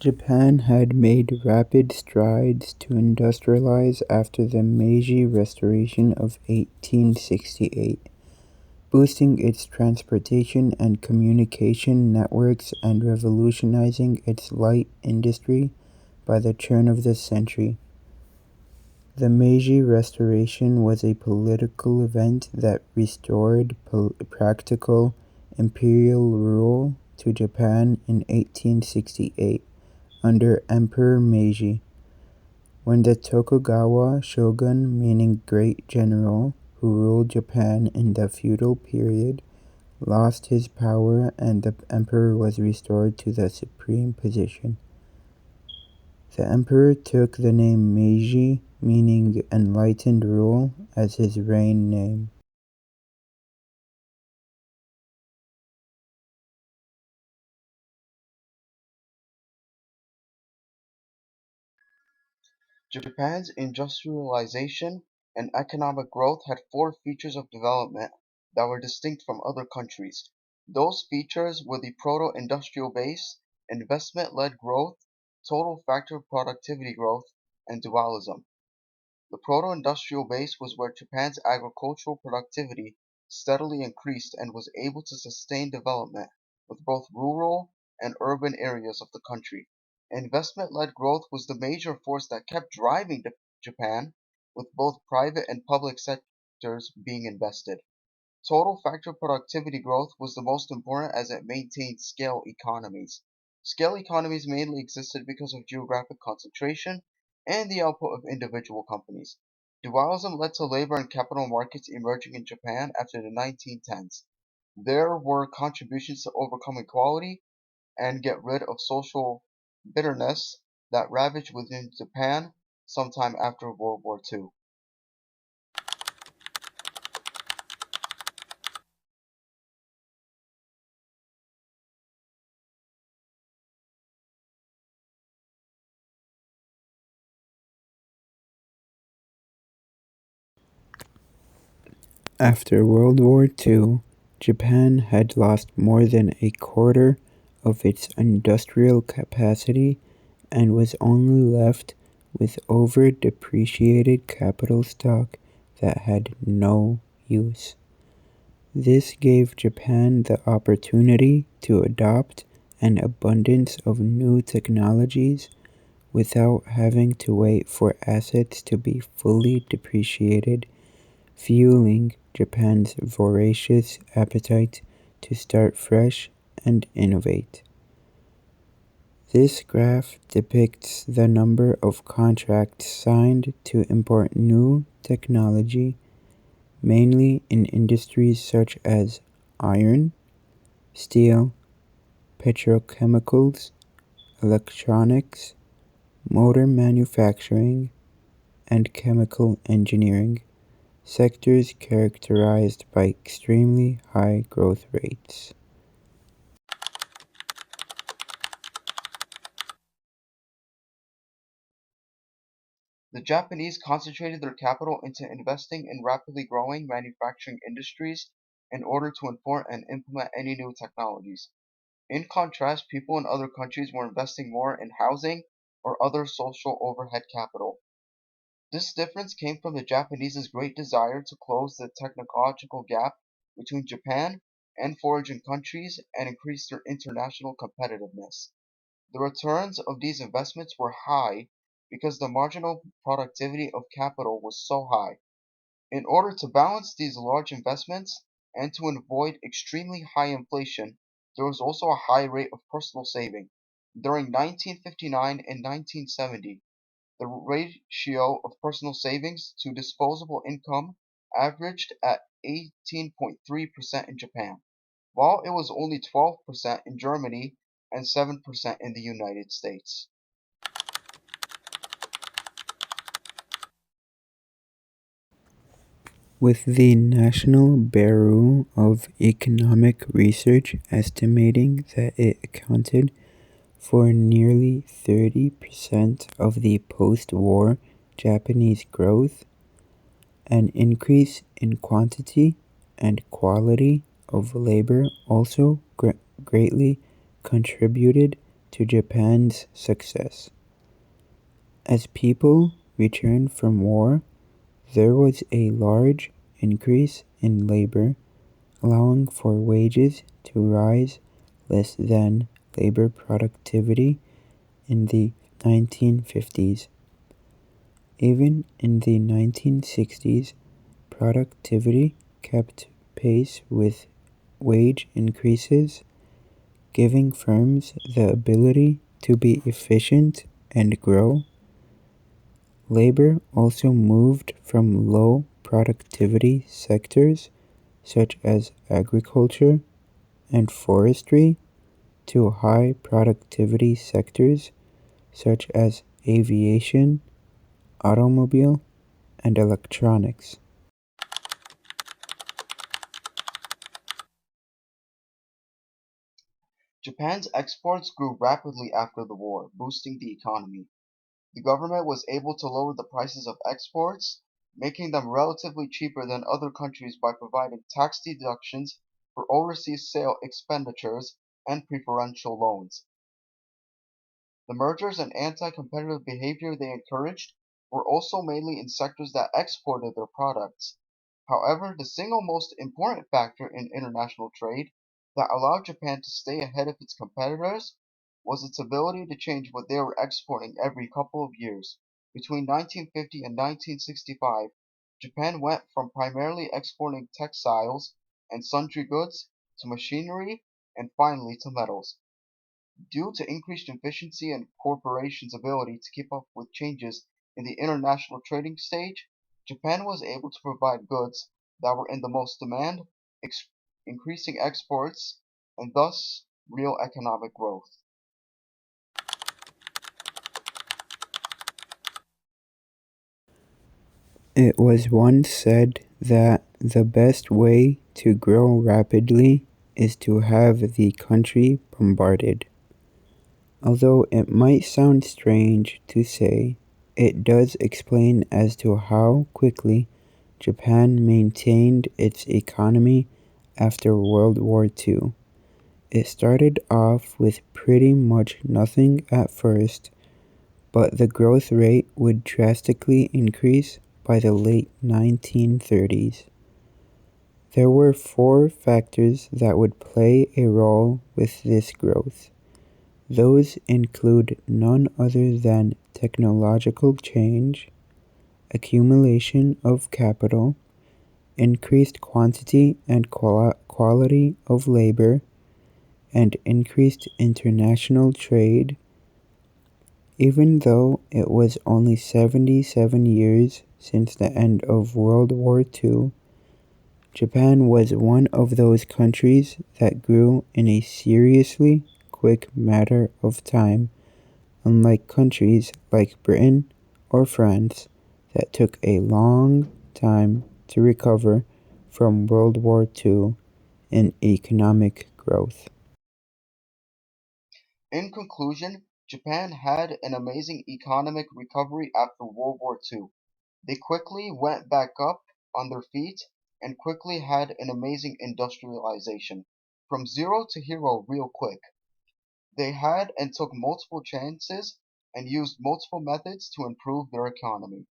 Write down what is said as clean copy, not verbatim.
Japan had made rapid strides to industrialize after the Meiji Restoration of 1868, boosting its transportation and communication networks and revolutionizing its light industry by the turn of the century. The Meiji Restoration was a political event that restored practical imperial rule to Japan in 1868 under Emperor Meiji. When the Tokugawa shogun, meaning great general, who ruled Japan in the feudal period, lost his power and the emperor was restored to the supreme position. The emperor took the name Meiji, meaning enlightened rule, as his reign name. Japan's industrialization and economic growth had four features of development that were distinct from other countries. Those features were the proto-industrial base, investment-led growth, total factor productivity growth, and dualism. The proto-industrial base was where Japan's agricultural productivity steadily increased and was able to sustain development with both rural and urban areas of the country. Investment-led growth was the major force that kept driving Japan, with both private and public sectors being invested. Total factor productivity growth was the most important as it maintained scale economies. Scale economies mainly existed because of geographic concentration and the output of individual companies. Dualism led to labor and capital markets emerging in Japan after the 1910s. There were contributions to overcome inequality and get rid of social bitterness that ravaged within Japan sometime after World War II. After World War II, Japan had lost more than a quarter of its industrial capacity and was only left with over-depreciated capital stock that had no use. This gave Japan the opportunity to adopt an abundance of new technologies without having to wait for assets to be fully depreciated, fueling Japan's voracious appetite to start fresh and innovate. This graph depicts the number of contracts signed to import new technology, mainly in industries such as iron, steel, petrochemicals, electronics, motor manufacturing, and chemical engineering, sectors characterized by extremely high growth rates. The Japanese concentrated their capital into investing in rapidly growing manufacturing industries in order to inform and implement any new technologies. In contrast, people in other countries were investing more in housing or other social overhead capital. This difference came from the Japanese's great desire to close the technological gap between Japan and foreign countries and increase their international competitiveness. The returns of these investments were high because the marginal productivity of capital was so high. In order to balance these large investments and to avoid extremely high inflation, there was also a high rate of personal saving. During 1959 and 1970, the ratio of personal savings to disposable income averaged at 18.3% in Japan, while it was only 12% in Germany and 7% in the United States. With the National Bureau of Economic Research estimating that it accounted for nearly 30% of the post-war Japanese growth, an increase in quantity and quality of labor also greatly contributed to Japan's success. As people returned from war, there was a large increase in labor, allowing for wages to rise less than labor productivity in the 1950s. Even in the 1960s, productivity kept pace with wage increases, giving firms the ability to be efficient and grow. Labor also moved from low productivity sectors such as agriculture and forestry to high productivity sectors such as aviation, automobile, and electronics. Japan's exports grew rapidly after the war, boosting the economy. The government was able to lower the prices of exports, making them relatively cheaper than other countries by providing tax deductions for overseas sale expenditures and preferential loans. The mergers and anti-competitive behavior they encouraged were also mainly in sectors that exported their products. However, the single most important factor in international trade that allowed Japan to stay ahead of its competitors was its ability to change what they were exporting every couple of years. Between 1950 and 1965, Japan went from primarily exporting textiles and sundry goods to machinery and finally to metals. Due to increased efficiency and corporations' ability to keep up with changes in the international trading stage, Japan was able to provide goods that were in the most demand, ex- increasing exports and thus real economic growth. It was once said that the best way to grow rapidly is to have the country bombarded. Although it might sound strange to say, it does explain as to how quickly Japan maintained its economy after World War II. It started off with pretty much nothing at first, but the growth rate would drastically increase by the late 1930s. There were four factors that would play a role with this growth. Those include none other than technological change, accumulation of capital, increased quantity and quality of labor, and increased international trade. Even though it was only 77 years since the end of World War II, Japan was one of those countries that grew in a seriously quick matter of time, unlike countries like Britain or France that took a long time to recover from World War II in economic growth. In conclusion, Japan had an amazing economic recovery after World War II. They quickly went back up on their feet and quickly had an amazing industrialization. From zero to hero real quick. They had and took multiple chances and used multiple methods to improve their economy.